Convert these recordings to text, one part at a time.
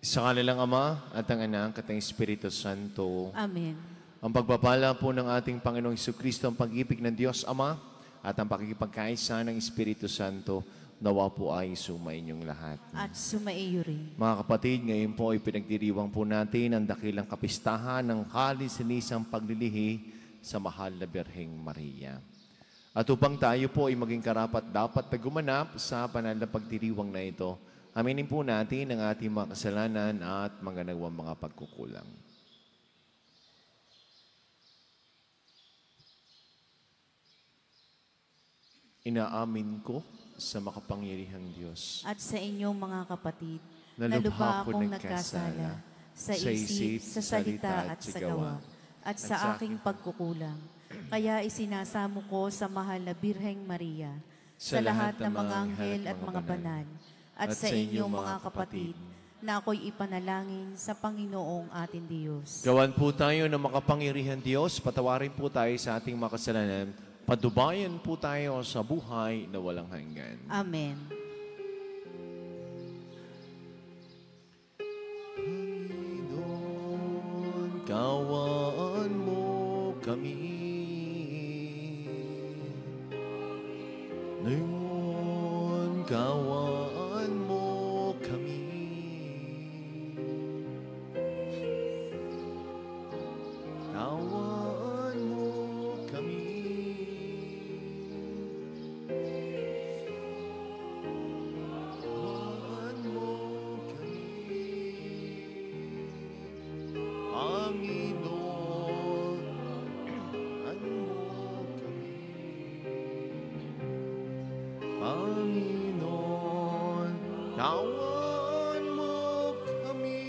Sa kanilang Ama at ang Anak at ang Espiritu Santo. Amen. Ang pagpapala po ng ating Panginoong Jesucristo, ang pag-ibig ng Diyos Ama at ang pakikipagkaisa ng Espiritu Santo, nawa po ay sumainyong lahat. At sumaiyo rin. Mga kapatid, ngayon po ay pinagdiriwang po natin ang dakilang kapistahan ng kalis-lisang paglilihi sa mahal na Birheng Maria. At upang tayo po ay maging karapat dapat na gumanap sa banal na pagdiriwang na ito, aminin po natin ang ating mga kasalanan at mga nagawang mga pagkukulang. Inaamin ko sa makapangyarihang Diyos At sa inyong mga kapatid, na na lubha lubha ako akong nagkasala nagkasala sa isip, sa salita at sa gawa, at sa aking pagkukulang. Kaya isinasamo ko sa mahal na Birheng Maria, sa lahat ng mga anghel at mga banal, at sa inyong mga kapatid, na ako'y ipanalangin sa Panginoong ating Diyos. Gawan po tayo ng makapangyarihan Diyos, patawarin po tayo sa ating mga kasalanan, padubayan po tayo sa buhay na walang hanggan. Amen. Panginoon, kawaan mo kami. Ngayon, kawaan mo kami. Kawaan mo kami. Kawaan mo kami. Panginoon, kawaan mo kami. Panginoon, kawaan mo kami.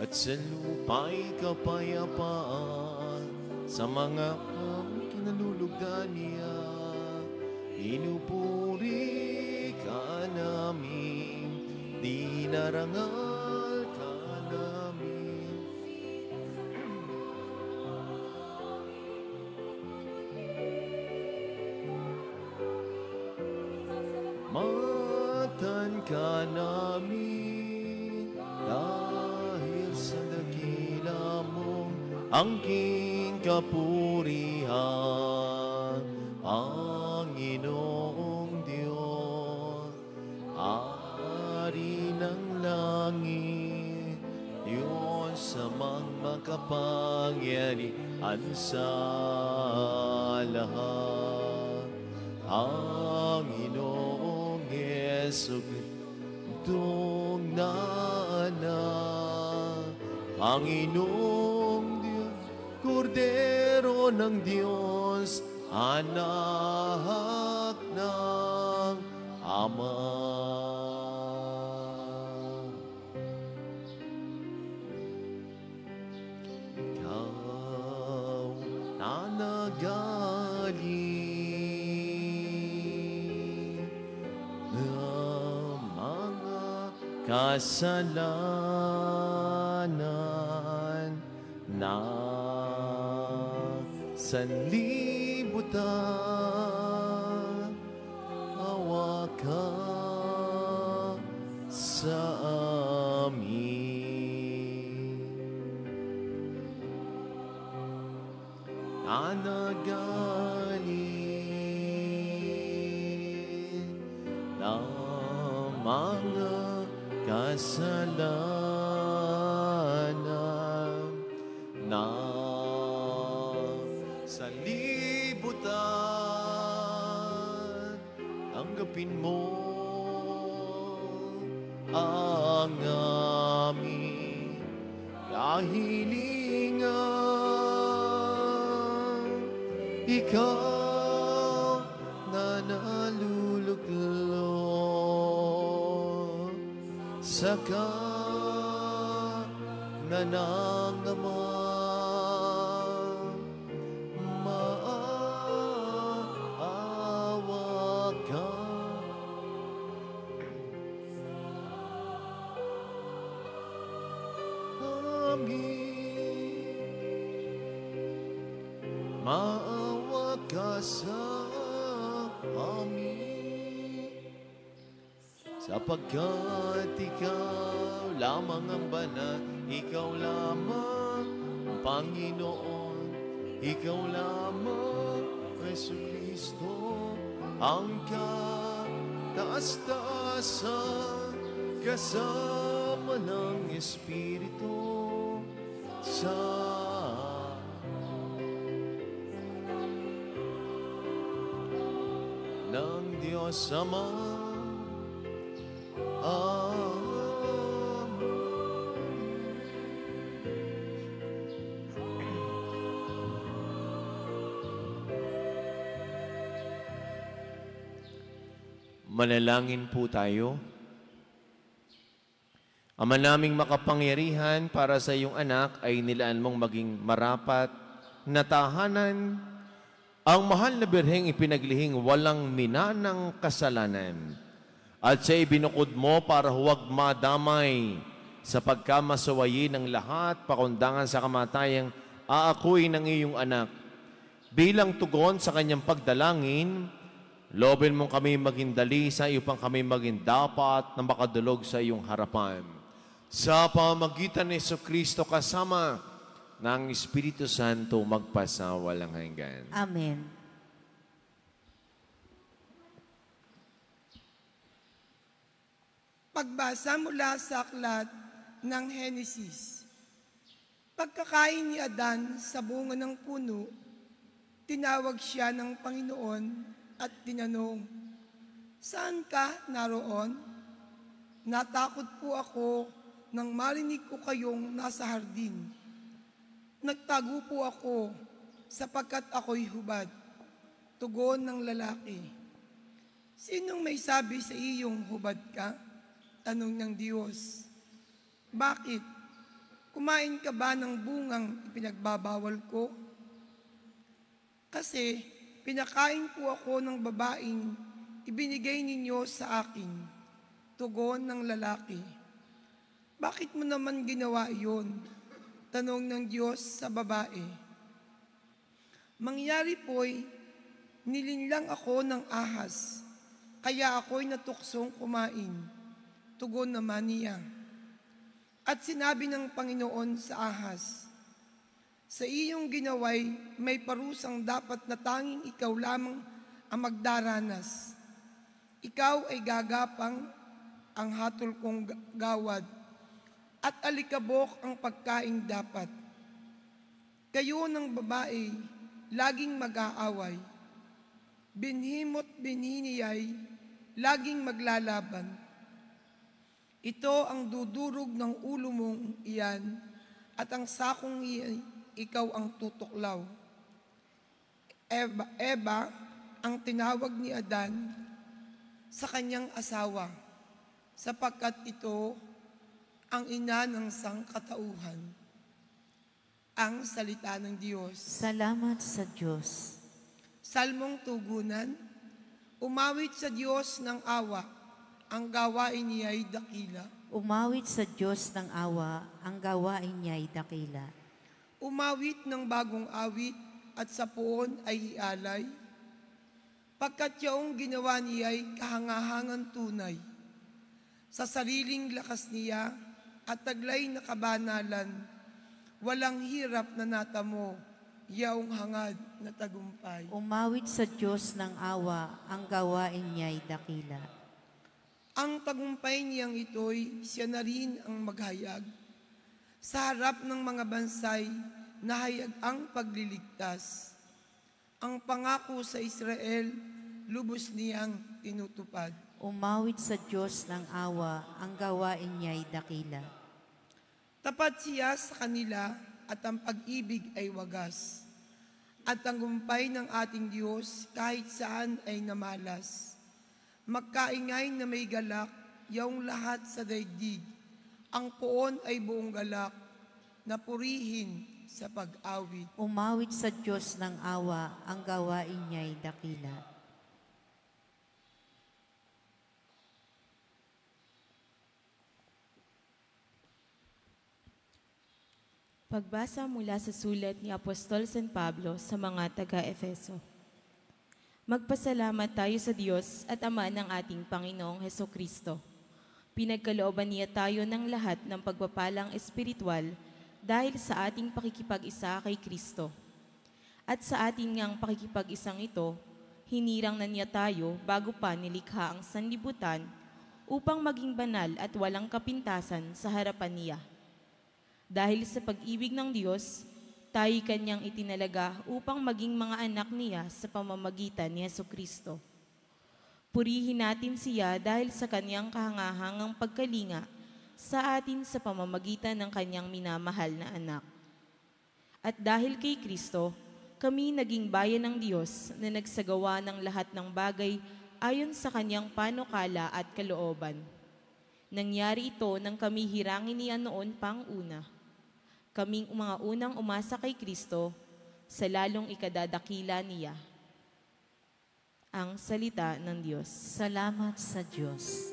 At sa lupa'y kapayapaan sa mga kinalulugan niya, inupuri ka namin, dinarangal ka namin. Matan ka namin dahil sa dakila mong angking kapurihan, Panginoong Diyos, Ari ng langit, Diyos amang makapangyarihan sa lahat. Panginoong Jesucristo na anak, Panginoong Diyos, Kordero ng Diyos, anak ng Ama. Ikaw na nagaling ng mga kasalanan na sanlibutan, awa ka sa amin. Na nagaling ng mga kasalanan na sanlibutan, tanggapin mo ang aming kahilingan. Ikaw na naluluklok sa kanan ng Ama, maawa ka. Amin. maawa ka sa amin, sapagkat ikaw lamang ang banal, ikaw lamang ang Panginoon, ikaw lamang, Yesu Kristo, ang kataas-taasan, kasama ng Espiritu ng Diyos Ama. Manalangin po tayo. Ama naming makapangyarihan, para sa iyong anak ay nilaan mong maging marapat na tahanan, ang mahal na birheng ipinaglihing walang minanang kasalanan, at siya ibinukod mo para huwag madamay sa pagkamasawayin ng lahat, pakundangan sa kamatayang aakuin ng iyong anak. Bilang tugon sa kanyang pagdalangin, loobin mong kami maging dali sa iyo pang kami maging dapat na makadulog sa iyong harapan. Sa pamagitan ni Jesucristo kasama ng Espiritu Santo magpasawalang hanggan. Amen. Pagbasa mula sa aklat ng Henesis. Pagkakain ni Adan sa bunga ng puno, tinawag siya ng Panginoon at tinanong, "Saan ka naroon?" "Natakot po ako nang marinig ko kayong nasa hardin. Nagtago po ako sapagkat ako'y hubad." Tugon ng lalaki, "Sinong may sabi sa iyong hubad ka?" Tanong ng Diyos, "Bakit? Kumain ka ba ng bungang ipinagbabawal ko? Kasi pinakain po ako ng babaeng ibinigay ninyo sa akin." Tugon ng lalaki, "Bakit mo naman ginawa iyon?" Tanong ng Diyos sa babae, "Mangyari po'y nilinlang ako ng ahas, kaya ako'y natuksong kumain." Tugon naman niya. At sinabi ng Panginoon sa ahas, "Sa iyong ginaway may parusang dapat na tanging ikaw lamang ang magdaranas. Ikaw ay gagapang ang hatol kong gawad, at alikabok ang pagkain dapat. Kayo ng babae, laging mag-aaway. Binhimo't binhi niya'y laging maglalaban. Ito ang dudurog ng ulo mong iyan, at ang sakong iyan, ikaw ang tutuklaw." Eva ang tinawag ni Adan sa kanyang asawa, sapagkat ito ang ina ng sangkatauhan. Ang salita ng Diyos. Salamat sa Diyos. Salmong tugunan. Umawit sa Diyos ng awa, ang gawain niya'y dakila. Umawit sa Diyos ng awa, ang gawain niya'y dakila. Umawit ng bagong awit, at sa puon ay ialay, pagkat yaong ginawa niya'y kahangahangan tunay. Sa sariling lakas niya at taglay na kabanalan, walang hirap na natamo, yaong hangad na tagumpay. Umawit sa Diyos ng awa, ang gawain niya'y dakila. Ang tagumpay niyang ito'y siya na rin ang maghayag. Sa harap ng mga bansay, nahayag ang pagliligtas. Ang pangako sa Israel, lubos niyang tinutupad. Umawit sa Diyos ng awa, ang gawain niya'y dakila. Tapat siya sa kanila, at ang pag-ibig ay wagas. At ang gumpay ng ating Diyos kahit saan ay namalas. Magkaingay na may galak, yaong lahat sa daigdig. Ang poon ay buong galak, na purihin sa pag-awit. Umawit sa Diyos ng awa, ang gawain niya'y dakila. Pagbasa mula sa sulat ni Apostol San Pablo sa mga taga-Efeso. Magpasalamat tayo sa Diyos at Ama ng ating Panginoong Hesukristo. Pinagkalooban niya tayo ng lahat ng pagpapalang espiritual dahil sa ating pakikipag-isa kay Kristo. At sa ating ngang pakikipag-isang ito, hinirang na niya tayo bago pa nilikha ang sanlibutan upang maging banal at walang kapintasan sa harapan niya. Dahil sa pag-ibig ng Diyos, tayo kanyang itinalaga upang maging mga anak niya sa pamamagitan ni Hesukristo. Purihin natin siya dahil sa kanyang kahangahangang pagkalinga sa atin sa pamamagitan ng kanyang minamahal na anak. At dahil kay Kristo, kami naging bayan ng Diyos na nagsagawa ng lahat ng bagay ayon sa kanyang panukala at kalooban. Nangyari ito nang kami hirangin niya noon pang una. Kaming mga unang umasa kay Kristo, sa lalong ikadadakila niya. Ang salita ng Diyos. Salamat sa Diyos.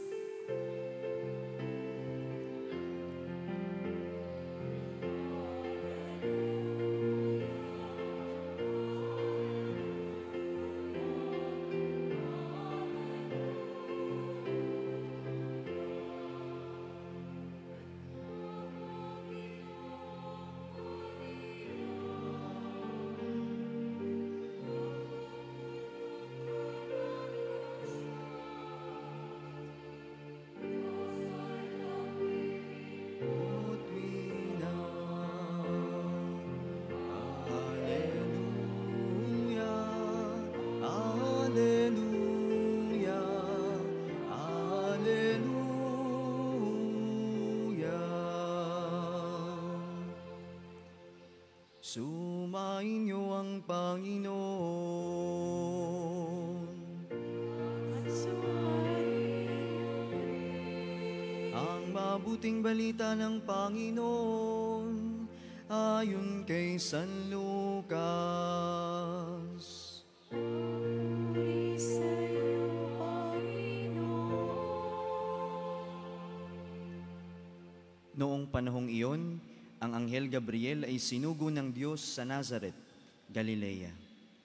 Sumainyo ang Panginoon. Ang mabuting balita ng Panginoon ayon kay San Lucas. Noong panahong iyon, ang Anghel Gabriel ay sinugo ng Diyos sa Nazaret, Galilea,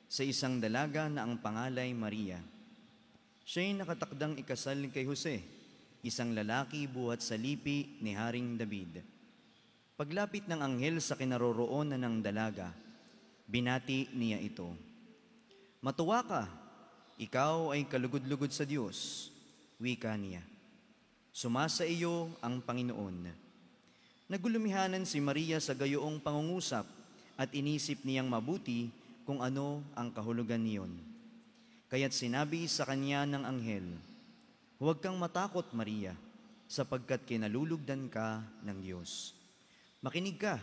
sa isang dalaga na ang pangalay Maria. Siya'y nakatakdang ikasal kay Jose, isang lalaki buhat sa lipi ni Haring David. Paglapit ng anghel sa kinaroroonan ng dalaga, binati niya ito. Matuwa ka, ikaw ay kalugod-lugod sa Diyos, wika niya. Sumasa iyo ang Panginoon. Nagulumihanan si Maria sa gayoong pangungusap at inisip niyang mabuti kung ano ang kahulugan niyon. Kaya't sinabi sa kanya ng anghel, "Huwag kang matakot, Maria, sapagkat kinalulugdan ka ng Diyos. Makinig ka,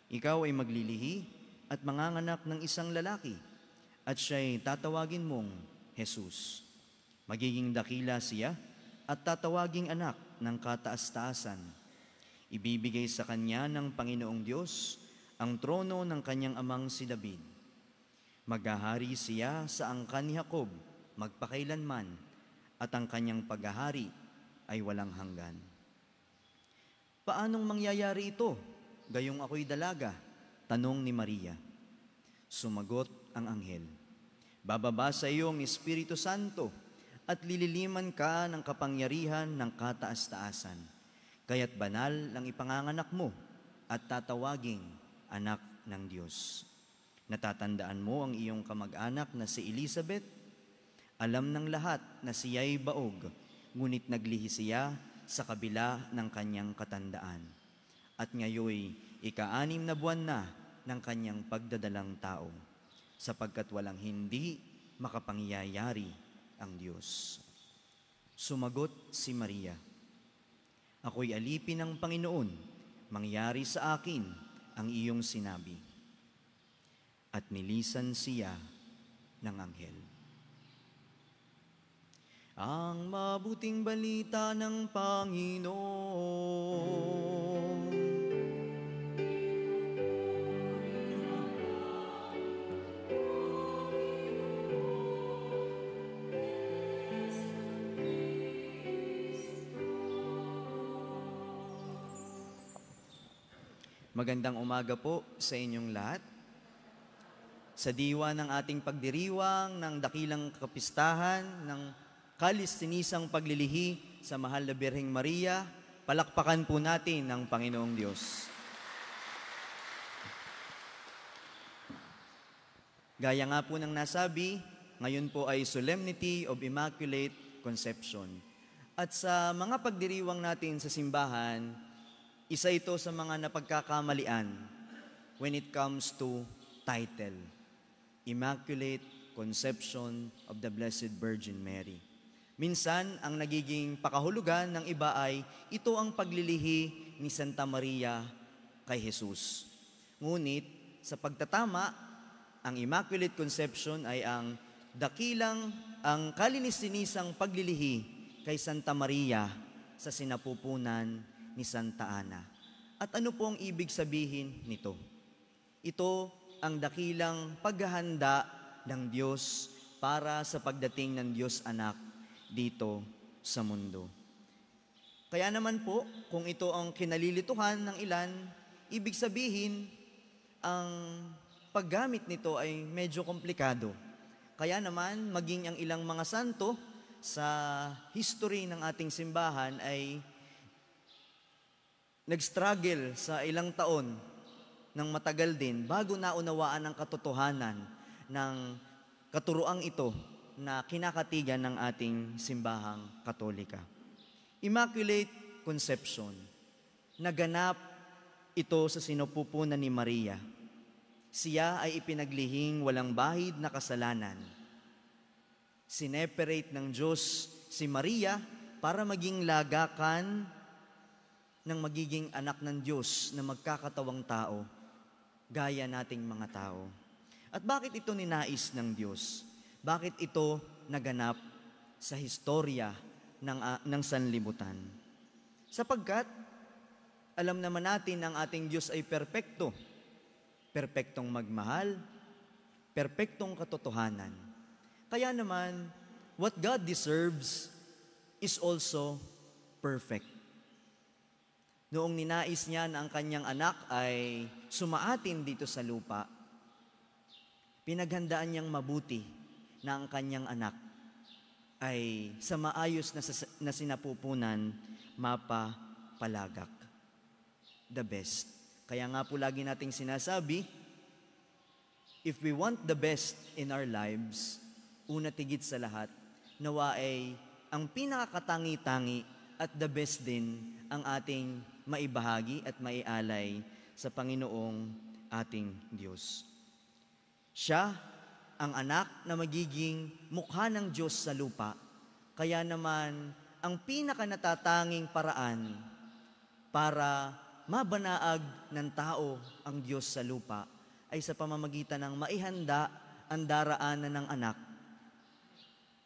ikaw ay maglilihi at manganganak ng isang lalaki, at siya'y tatawagin mong Jesus. Magiging dakila siya at tatawaging anak ng kataas-taasan. Ibibigay sa kanya ng Panginoong Diyos ang trono ng kanyang amang si David. Maghahari siya sa angkan ni Jacob magpakailanman, at ang kanyang paghahari ay walang hanggan." "Paanong mangyayari ito, gayong ako'y dalaga?" tanong ni Maria. Sumagot ang anghel, "Bababa sa iyo ang Espiritu Santo at lililiman ka ng kapangyarihan ng kataas-taasan. Kaya't banal ang ipanganganak mo at tatawaging anak ng Diyos. Natatandaan mo ang iyong kamag-anak na si Elizabeth? Alam ng lahat na siya'y baog, ngunit naglihi siya sa kabila ng kanyang katandaan. At ngayoy, ika-6 na buwan na ng kanyang pagdadalang tao, sapagkat walang hindi makapangyayari ang Diyos." Sumagot si Maria, "Ako'y alipin ng Panginoon, mangyari sa akin ang iyong sinabi." At nilisan siya ng anghel. Ang mabuting balita ng Panginoon. Magandang umaga po sa inyong lahat. Sa diwa ng ating pagdiriwang ng dakilang kapistahan ng kalis-sinisang paglilihi sa mahal na Birheng Maria, palakpakan po natin ang Panginoong Diyos. Gaya nga po ng nasabi, ngayon po ay Solemnity of Immaculate Conception. At sa mga pagdiriwang natin sa simbahan, isa ito sa mga napagkakamalian when it comes to title, Immaculate Conception of the Blessed Virgin Mary. Minsan, ang nagiging pakahulugan ng iba ay ito ang paglilihi ni Santa Maria kay Jesus. Ngunit, sa pagtatama, ang Immaculate Conception ay ang kalininisang paglilihi kay Santa Maria sa sinapupunan ni Santa Ana. At ano po ang ibig sabihin nito? Ito ang dakilang paghahanda ng Diyos para sa pagdating ng Diyos Anak dito sa mundo. Kaya naman po, kung ito ang kinalilituhan ng ilan, ibig sabihin, ang paggamit nito ay medyo komplikado. Kaya naman, maging ang ilang mga santo sa history ng ating simbahan ay nag-struggle sa ilang taon ng matagal din bago naunawaan ang katotohanan ng katuroang ito na kinakatigan ng ating simbahang Katolika. Immaculate Conception. Naganap ito sa sinapupunan ni Maria. Siya ay ipinaglihing walang bahid na kasalanan. Sineperate ng Diyos si Maria para maging lagakan ng magiging anak ng Diyos na magkakatawang tao, gaya nating mga tao. At bakit ito ninais ng Diyos? Bakit ito naganap sa historya ng sanlibutan? Sapagkat, alam naman natin ang ating Diyos ay perpekto. Perpektong magmahal, perpektong katotohanan. Kaya naman, what God deserves is also perfect. Noong ninais niya na ang kanyang anak ay sumaatin dito sa lupa, pinaghandaan niyang mabuti na ang kanyang anak ay sa maayos na sinapupunan mapapalagak. The best. Kaya nga po lagi nating sinasabi, if we want the best in our lives, una tigit sa lahat, nawa ay ang pinakakatangi-tangi at the best din ang ating maibahagi at maialay sa Panginoong ating Diyos. Siya ang anak na magiging mukha ng Diyos sa lupa. Kaya naman, ang pinakanatatanging paraan para mabanaag ng tao ang Diyos sa lupa ay sa pamamagitan ng maihanda ang daraanan ng anak,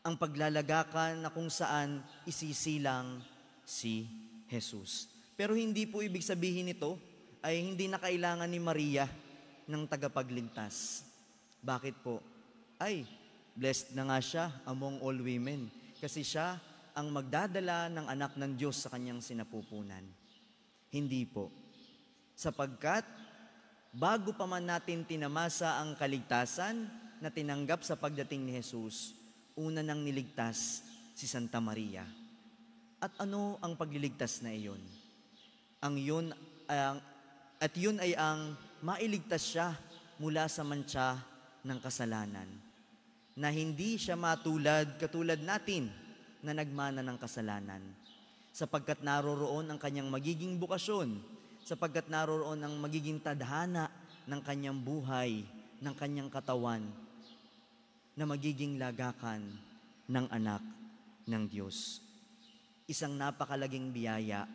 ang paglalagakan na kung saan isisilang si Jesus. Pero hindi po ibig sabihin nito ay hindi na kailangan ni Maria ng tagapagligtas. Bakit po? Ay, blessed na nga siya among all women kasi siya ang magdadala ng anak ng Diyos sa kanyang sinapupunan. Hindi po. Sapagkat bago pa man natin tinamasa ang kaligtasan na tinanggap sa pagdating ni Jesus, una nang niligtas si Santa Maria. At ano ang pagliligtas na iyon? Yun ay ang mailigtas siya mula sa mantsa ng kasalanan. Na hindi siya katulad natin na nagmana ng kasalanan. Sapagkat naroroon ang kanyang magiging bukasyon, sapagkat naroroon ang magiging tadhana ng kanyang buhay, ng kanyang katawan, na magiging lagakan ng anak ng Diyos. Isang napakalaging biyaya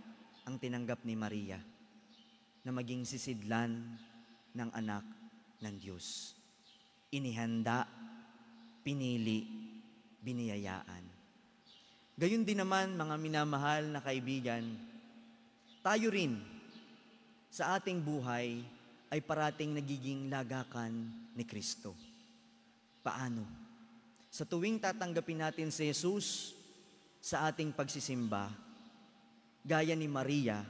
ang tinanggap ni Maria na maging sisidlan ng anak ng Diyos. Inihanda, pinili, biniyayaan. Gayun din naman, mga minamahal na kaibigan, tayo rin sa ating buhay ay parating nagiging lagakan ni Kristo. Paano? Sa tuwing tatanggapin natin si Jesus sa ating pagsisimba, gaya ni Maria,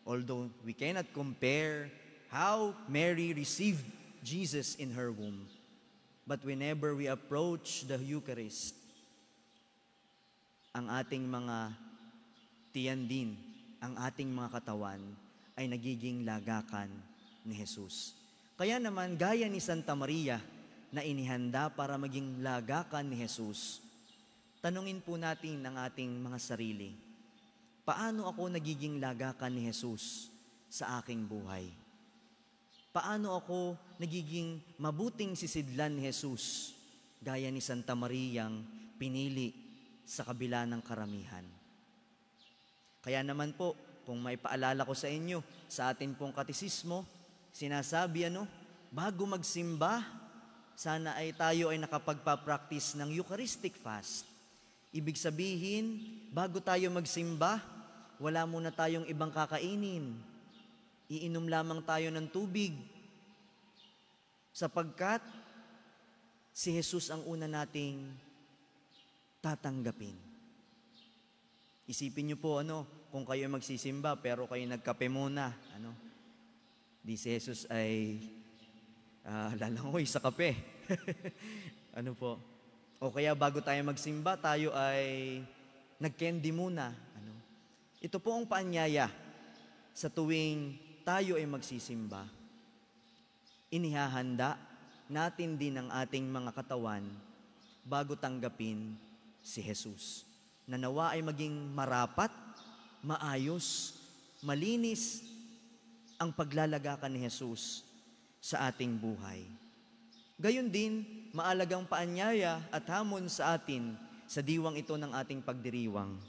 although we cannot compare how Mary received Jesus in her womb, but whenever we approach the Eucharist, ang ating mga tiyan din, ang ating mga katawan ay nagiging lagakan ni Jesus. Kaya naman, gaya ni Santa Maria na inihanda para maging lagakan ni Jesus, tanungin po natin ang ating mga sarili, paano ako nagiging lagakan ni Jesus sa aking buhay? Paano ako nagiging mabuting sisidlan ni Jesus gaya ni Santa Mariang pinili sa kabila ng karamihan? Kaya naman po, kung may paalala ko sa inyo, sa atin pong katisismo, sinasabi bago magsimba, sana ay tayo ay nakapagpa-practice ng Eucharistic fast. Ibig sabihin, bago tayo magsimba, wala muna tayong ibang kakainin. Iinom lamang tayo ng tubig. Sapagkat si Jesus ang una nating tatanggapin. Isipin niyo po kung kayo magsisimba pero kayo nagkape muna, di si Jesus ay lalangoy sa kape. O kaya bago tayo magsimba, tayo ay nag-candy muna. Ito po ang paanyaya sa tuwing tayo ay magsisimba. Inihahanda natin din ang ating mga katawan bago tanggapin si Jesus. Na nawa ay maging marapat, maayos, malinis ang paglalagakan ni Jesus sa ating buhay. Gayon din, maalagang paanyaya at hamon sa atin sa diwang ito ng ating pagdiriwang.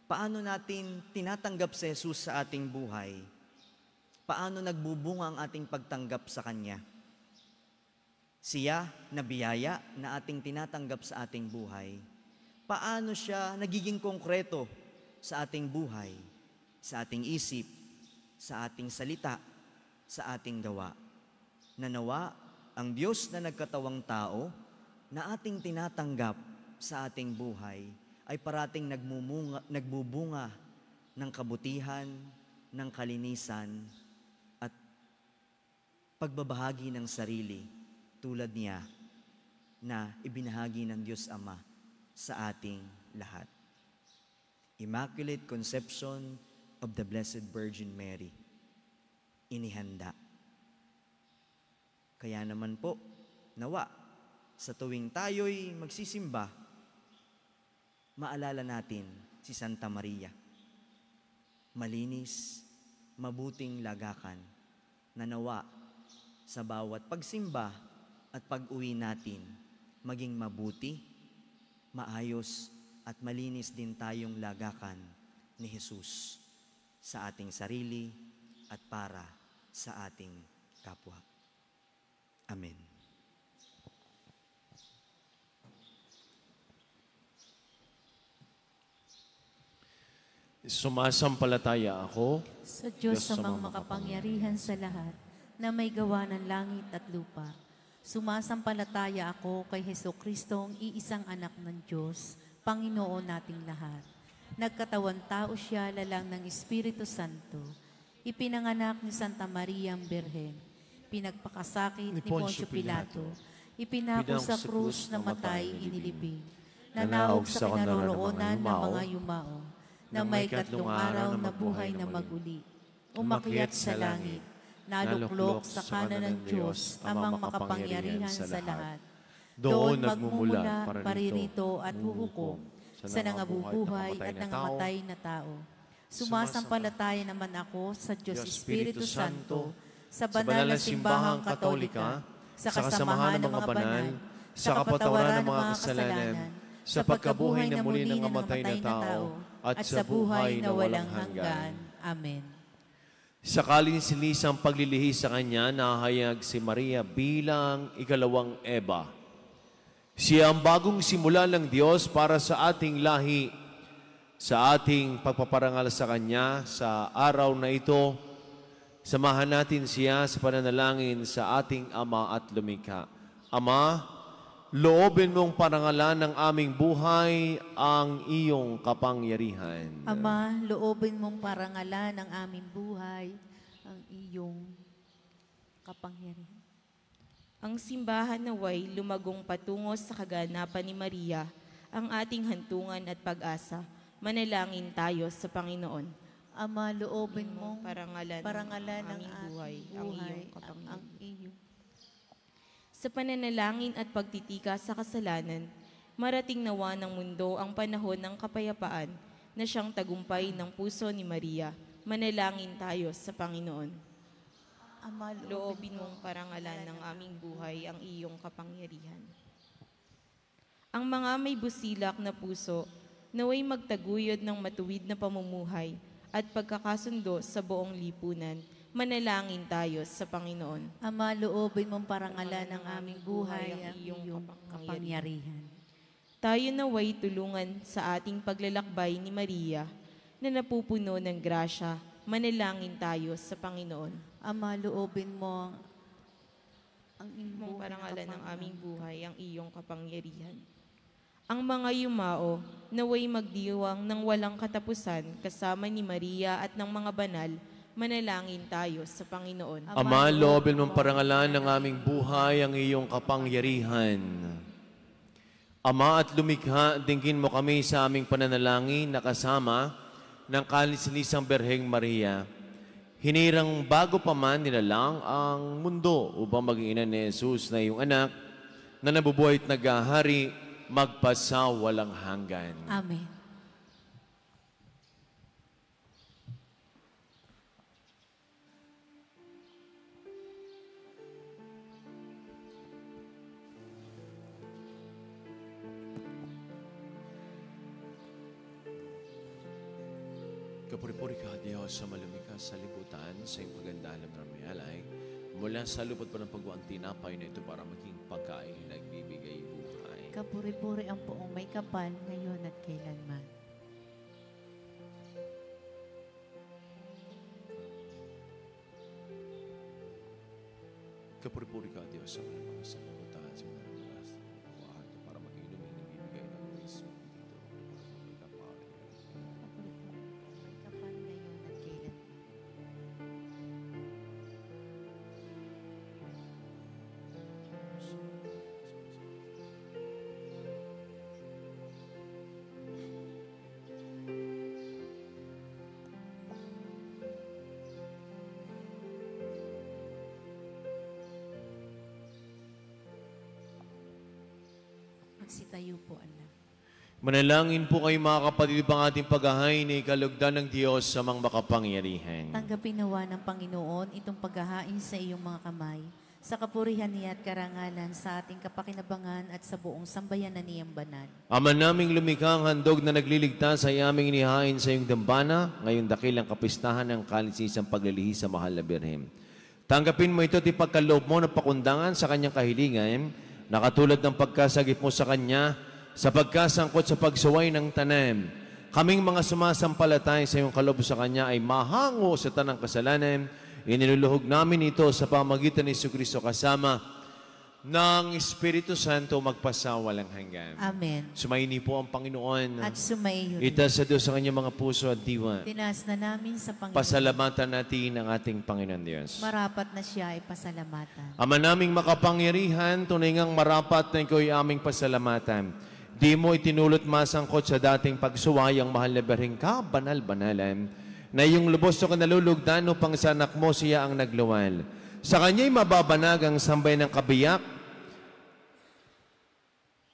Paano natin tinatanggap si Jesus sa ating buhay? Paano nagbubunga ang ating pagtanggap sa Kanya? Siya na biyaya na ating tinatanggap sa ating buhay. Paano siya nagiging konkreto sa ating buhay, sa ating isip, sa ating salita, sa ating gawa? Nanawa ang Diyos na nagkatawang tao na ating tinatanggap sa ating buhay ay parating nagbubunga ng kabutihan, ng kalinisan, at pagbabahagi ng sarili tulad niya na ibinahagi ng Diyos Ama sa ating lahat. Immaculate Conception of the Blessed Virgin Mary. Inihanda. Kaya naman po, nawa, sa tuwing tayo'y magsisimba, maalala natin si Santa Maria. Malinis, mabuting lagakan, na nawa sa bawat pagsimba at pag-uwi natin, maging mabuti, maayos at malinis din tayong lagakan ni Jesus sa ating sarili at para sa ating kapwa. Amen. Sumasampalataya ako Sa Diyos samang makapangyarihan sa lahat, na may gawa ng langit at lupa. Sumasampalataya ako kay Jesucristong iisang anak ng Diyos, Panginoon nating lahat. Nagkatawan tao siya lalang ng Espiritu Santo. Ipinanganak ni Santa Maria ang Birhen. Pinagpakasakit ni Poncio Pilato. Ipinako sa krus na matay inilibing. Nanaog sa kinaroroonan ng mga yumao. Na may 3 araw na buhay na maguli. Umakyat sa langit. Naluklok sa kanan ng Diyos, amang makapangyarihan sa lahat. Doon magmumula, paririto at huhukom sa nangabubuhay at nangamatay na tao. Sumasampalataya naman ako sa Diyos Espiritu Santo, sa banal na simbahang katolika, sa kasamahan ng mga banal, sa kapatawaran ng mga kasalanan, sa pagkabuhay na muli ng namatay na tao, at sa buhay na walang hanggan. Amen. Sa kalinisan paglilihi sa Kanya, nahayag si Maria bilang ikalawang Eva. Siya ang bagong simula ng Diyos para sa ating lahi, sa ating pagpaparangal sa Kanya sa araw na ito. Samahan natin siya sa pananalangin sa ating Ama at Lumikha. Ama, loobin mong parangalan ng aming buhay ang iyong kapangyarihan. Ama, loobin mong parangalan ng aming buhay ang iyong kapangyarihan. Ang simbahan naway lumagong patungo sa kaganapan ni Maria, ang ating hantungan at pag-asa. Manalangin tayo sa Panginoon. Ama, loobin mong parangalan ng aming buhay ang iyong kapangyarihan. ang iyong. Sa pananalangin at pagtitika sa kasalanan, marating nawa ng mundo ang panahon ng kapayapaan na siyang tagumpay ng puso ni Maria. Manalangin tayo sa Panginoon. Ama, Loobin mong parangalan ng aming buhay ang iyong kapangyarihan. Ang mga may busilak na puso, naway magtaguyod ng matuwid na pamumuhay at pagkakasundo sa buong lipunan. Manalangin tayo sa Panginoon. Ama, loobin mong parangalan ng aming buhay ang iyong kapangyarihan. Tayo naway tulungan sa ating paglalakbay ni Maria na napupuno ng grasya. Manalangin tayo sa Panginoon. Ama, loobin mo ang Mong iyong parangalan ng aming buhay ang iyong kapangyarihan. Ang mga yumao naway magdiwang ng walang katapusan kasama ni Maria at ng mga banal. Manalangin tayo sa Panginoon. Ama, loobin mong parangalan ng aming buhay ang iyong kapangyarihan. Ama, at lumikha, dinggin mo kami sa aming pananalangin na kasama ng Kalisinisang Birheng Maria. Hinirang bago pa man nilalang ang mundo upang maging ina ni Jesus na iyong anak na nabubuhay at naghahari magpasawalang hanggan. Amen. Kapuri-puri ka, Diyos, sa malumika sa libutan, sa iyong kagandahan ng alay, mula sa lupot pa ng pagbuang tinapay na ito para maging pagkain na nagbibigay buhay. Kapuri-puri ang poong may kapal ngayon at kailanman. Kapuri-puri ka, Diyos, sa malumika sa libutan, sa mga namulas na buwan, para maging inumin na bibigay ng mismo dito. May kapal. Kapuri-puri ang may kapal ngayon at kailanman. Magsitayo po, anak. Manalangin po kayo mga kapatid pang ating paghahain na ikalugdan ng Diyos sa mga makapangyarihan. Tanggapin nawa ng Panginoon itong paghahain sa iyong mga kamay, sa kapurihan niya at karangalan sa ating kapakinabangan at sa buong sambayan na niyang banal. Ama naming lumikha ang handog na nagliligtas ay aming inihain sa iyong dambana, ngayon dakilang kapistahan ng Kalisisang Paglilihi sa Mahal na Birhen. Tanggapin mo ito at ipagkaloob mo ng pakundangan sa kanyang kahilingan, nakatulad ng pagkasagip mo sa kanya, sa pagkasangkot sa pagsuway ng tanim. Kaming mga sumasampalatay sa iyong kaloob sa kanya ay mahango sa tanang kasalanan. Iniluluhog namin ito sa pamagitan ni Jesucristo kasama ng Espiritu Santo magpasawalang hanggan. Amen. Sumaini po ang Panginoon. At sumaiyo rin. Itaas sa Diyos sa kanyang mga puso at diwa. Tinaas na namin sa Panginoon. Pasalamatan natin ang ating Panginoon Diyos. Marapat na siya ay pasalamatan. Ama naming makapangyarihan, tunay ngang marapat na ikaw ay aming pasalamatan. Di mo itinulot masangkot sa dating pagsuway ang mahal na Birheng kabanal-banalan, na iyong lubos na kanalulugdan upang sa anak mo siya ang nagluwal. Sa kanya'y mababanag ang sambay ng kabiyak,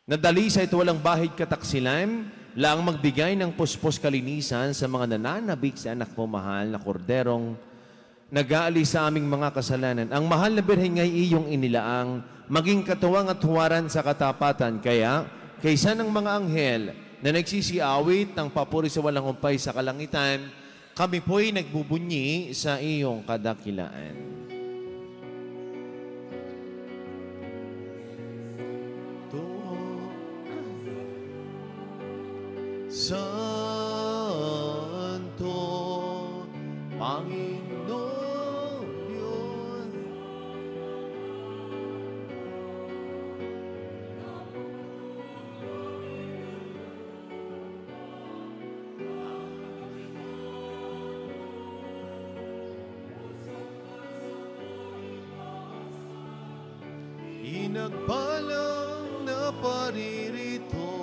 na dalisay at walang bahid kataksilan, laang magbigay ng puspos kalinisan sa mga nananabik sa anak mo mahal na korderong nag-aalis sa aming mga kasalanan. Ang mahal na Birheng ay iyong inilaang maging katuwang at huwaran sa katapatan. Kaya, kaysa ng mga anghel na nagsisiawit ng papuri sa walang humpay sa kalangitan, kami po'y nagbubunyi sa iyong kadakilaan. Santo Panginoon yun. Pagpalang na paririto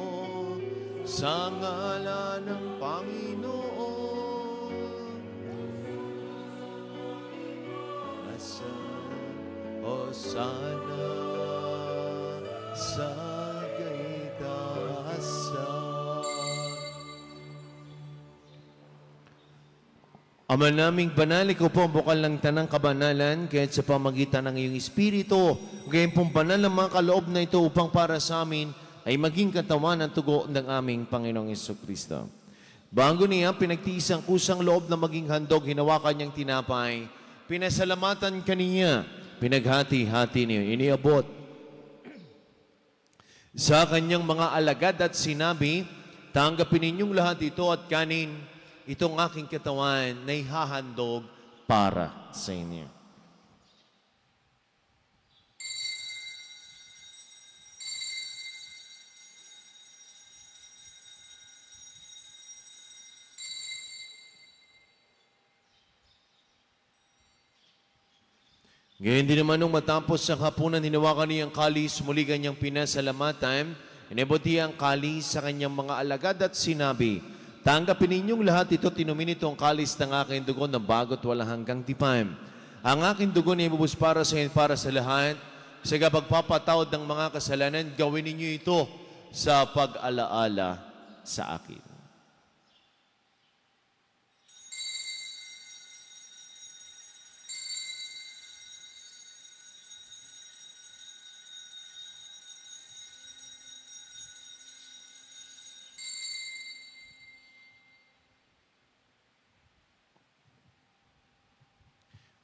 sa ngalan ng Panginoon. Hosana sa kaitaasan. Ama naming banal, ikaw po ang bukal ng tanang kabanalan, kaya't sa pamagitan ng iyong Espiritu, gayon pong banal ng mga kaloob na ito upang para sa amin ay maging katawan at tugo ng aming Panginoong Jesucristo. Bago niya, pinagtiis ang kusang loob na maging handog, hinawakan niyang tinapay, pinasalamatan kaniya, pinaghati-hati niya, iniabot sa kanyang mga alagad at sinabi, tanggapin ninyong lahat ito at kanin, itong aking katawan na ihahandog para sa inyo. Ngayon din naman nung matapos sa hapunan, hinawakan niya ang kalis, muli kanyang pinasalamatan, inabot niya ang kalis sa kanyang mga alagad at sinabi, tanggapin ninyong lahat ito, tinumin ito ang kalis ng aking dugo na bago't walang hanggang tipan. Ang aking dugo na ibubus para sa inyo, para sa lahat. Sa pagpapatawad ng mga kasalanan, gawin ninyo ito sa pag-alaala sa akin.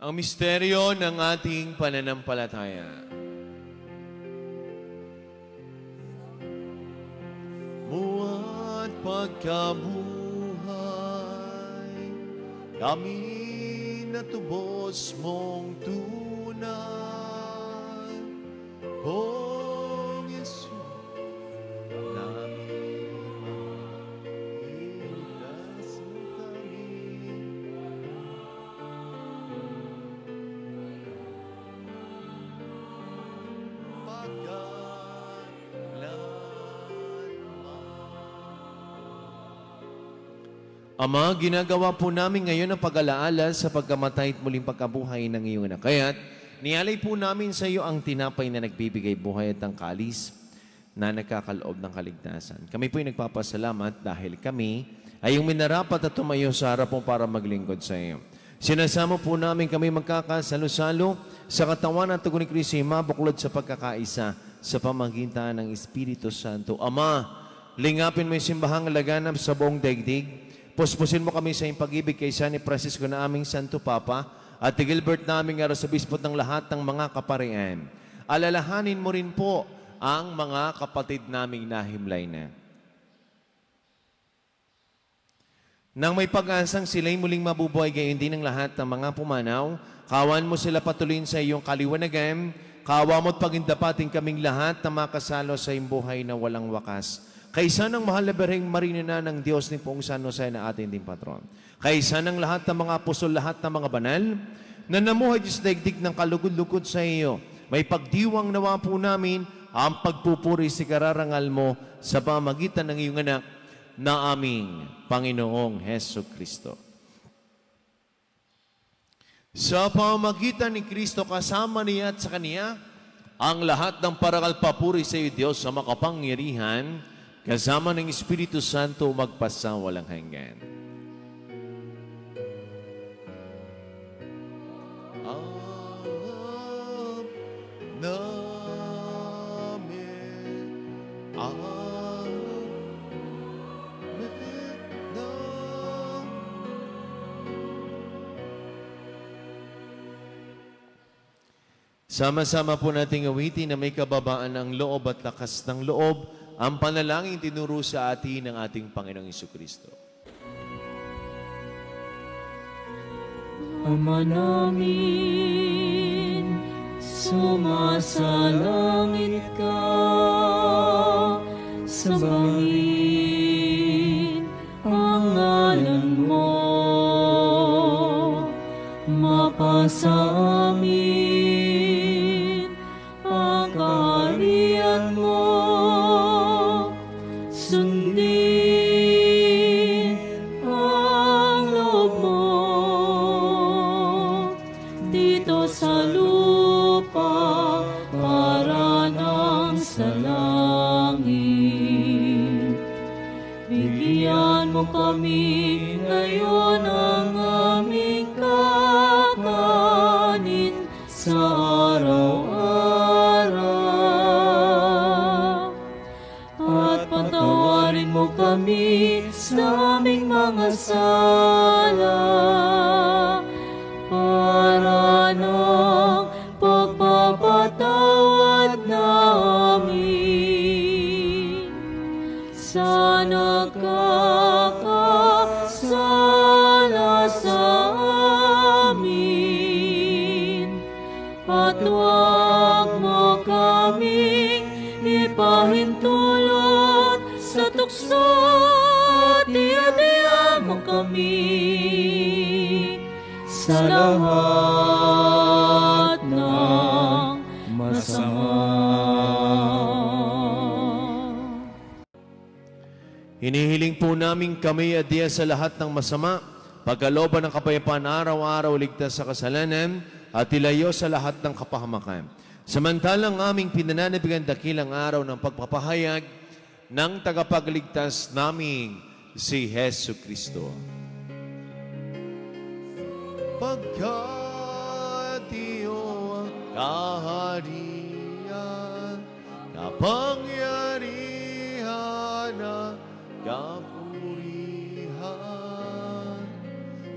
Ang misteryo ng ating pananampalataya. Buhat pagkabuhay, kami natubos mong tunay. Pong Yesus, namin iligtas mo kami. Ama, ginagawa po namin ngayon ang pag-alaala sa pagkamatay at muling pagkabuhay ng iyong anak. Kaya't nialay po namin sa iyo ang tinapay na nagbibigay buhay at ang kalis na nagkakaloob ng kaligtasan. Kami po ay nagpapasalamat dahil kami ay yung minarapat at tumayo sa harap mo para maglingkod sa iyo. Sinasama po namin kami magkakasalo-salo sa katawan at tugon ni Kristo, mabuklod sa pagkakaisa sa pamagitan ng Espiritu Santo. Ama, lingapin mo yung simbahang laganap sa buong daigdig. Puspusin mo kami sa iyong pag-ibig kay San Francisco na aming Santo Papa at Gilbert naming Arsobispot ng lahat ng mga kaparian. Alalahanin mo rin po ang mga kapatid naming nahimlay na. Nang may pag-asang sila'y muling mabubuhay, gayon din ang lahat ng mga pumanaw, kawan mo sila patuloyin sa iyong kaliwanagan, kawa mo't pagindapating kaming lahat na makasalo sa iyong buhay na walang wakas. Kaysa ng mahal na Birheng Maria ng Diyos ni Poong San Jose na ating din patron. Kaysa ng lahat ng mga apostol, lahat ng mga banal, na namuhay Diyos daigdig ng kalugod-lugod sa iyo, may pagdiwang nawa po namin ang pagpupuri sa kararangal mo sa pamagitan ng iyong anak na aming Panginoong Heso Kristo. Sa pamagitan ni Kristo, kasama niya at sa Kaniya, ang lahat ng parangal papuri sa iyo, Diyos, sa makapangyarihan, kasama ng Espiritu Santo magpasawalang hanggan. Sama-sama po nating awitin na may kababaan ng loob at lakas ng loob ang panalangin tinuro sa atin ng ating Panginoong Jesucristo. Ama namin, sumasalangit ka, sambahin ang ngalan mo, mapasa amin ang kaharian bigyan mo, sundin ang loob mo dito sa lupa para nang sa langit. Bigyan mo kami ngayon ang aming kakanin sa araw-araw. At patawarin mo kami sa aming mga sala para ng pagpapatawad namin sa nagkakasala sa amin. At huwag mo kaming ipahintulot sa tukso at iadya mo kami sa lahat ng masama. Hinihiling po namin kami adya sa lahat ng masama, pagkalooban ng kapayapaan araw-araw, ligtas sa kasalanan, at ilayo sa lahat ng kapahamakan. Samantalang aming pinananabigan dakilang araw ng pagpapahayag ng tagapagligtas naming si Hesu Kristo. Pagkat iyong kaharian, kapangyarihan at kapurihan,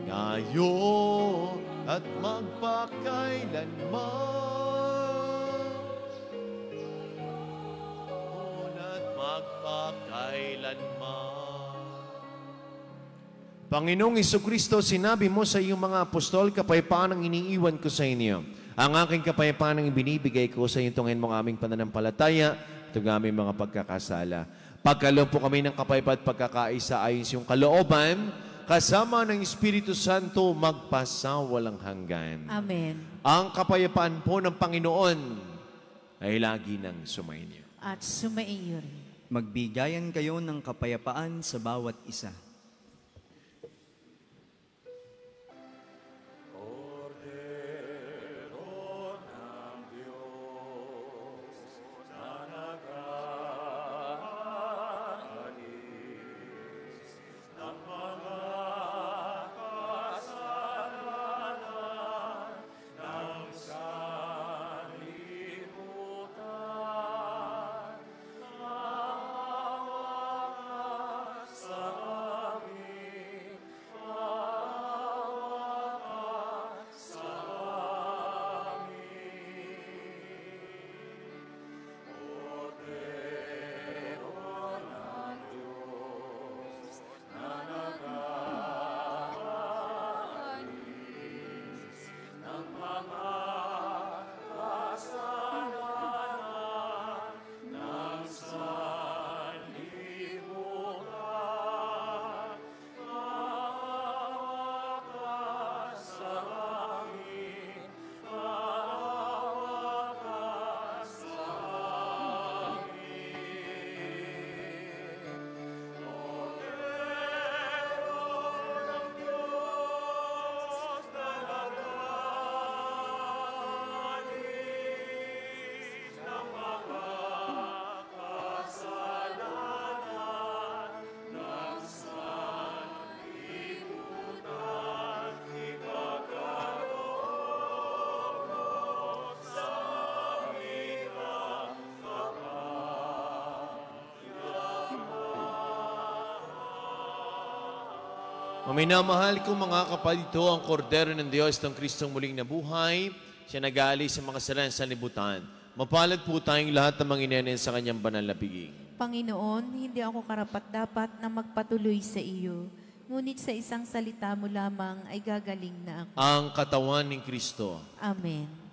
ngayon at magpakailanman, at magpakailanman. Panginoong Jesucristo, sinabi mo sa iyong mga apostol, kapayapaan ang iniiwan ko sa inyo. Ang aking kapayapaan ang ibinibigay ko sa inyo, tungin mo ang aming pananampalataya, itong aming mga pagkakasala. Pagkaloob po kami ng kapayapaan at pagkakaisa ayon sa iyong kalooban, kasama ng Espiritu Santo magpasawalang hanggan. Amen. Ang kapayapaan po ng Panginoon ay lagi nang sumainyo. At sumaiyo rin. Magbigayan kayo ng kapayapaan sa bawat isa. Minamahal kong mga kapatid, ito ang kordero ng Diyos ng Kristong muling nabuhay. Siya nag-aalis sa mga kasalanan sa libutan. Mapalad po tayong lahat ng mga inenen sa kanyang banal na piging. Panginoon, hindi ako karapat-dapat na magpatuloy sa iyo. Ngunit sa isang salita mo lamang ay gagaling na ako. Ang katawan ng Kristo. Amen.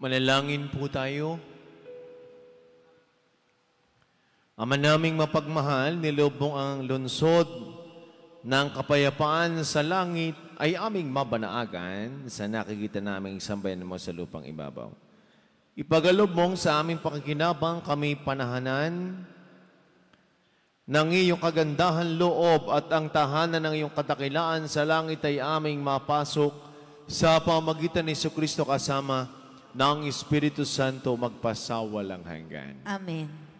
Manalangin po tayo. Ama naming mapagmahal, nilob mo ang lunsod ng kapayapaan sa langit ay aming mabanaagan sa nakikita naming sambayan mo sa lupang ibabaw. Ipagalob mong sa aming pakikinabang kami panahanan ng iyong kagandahan loob at ang tahanan ng iyong kadakilaan sa langit ay aming mapasok sa pamagitan ni Jesucristo kasama ng Espiritu Santo magpasawalang hanggan. Amen.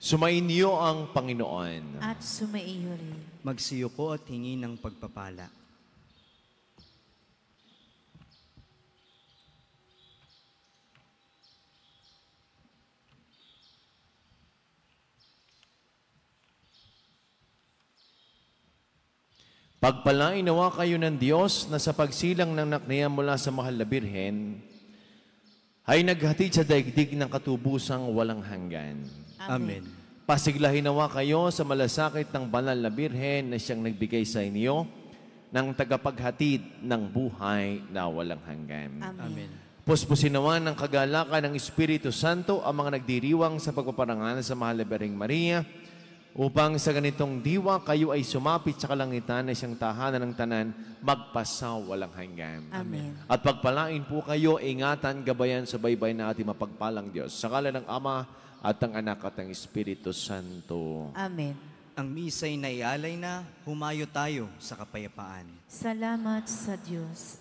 Sumainyo ang Panginoon. At sumaiyo rin. Magsiyuko at hingi ng pagpapala. Pagpalain nawa kayo ng Diyos na sa pagsilang ng nakniya mula sa mahal na Birhen, ay naghatid sa daigdig ng katubusang walang hanggan. Amen. Pasiglahin nawa kayo sa malasakit ng banal na Birhen na siyang nagbigay sa inyo ng tagapaghatid ng buhay na walang hanggan. Amen. Puspusin nawa ng kagalakan ng Espiritu Santo ang mga nagdiriwang sa pagpaparangalan sa mahal na Birheng Maria, upang sa ganitong diwa kayo ay sumapit sa kalangitan na siyang tahanan ng tanan, magpasawalang hanggan. Amen. At pagpalain po kayo, ingatan, gabayan sa baybay na ating mapagpalang Diyos. Sa ngalan ng Ama at ng Anak at ng Espiritu Santo. Amen. Ang misa'y naialay na, humayo tayo sa kapayapaan. Salamat sa Diyos.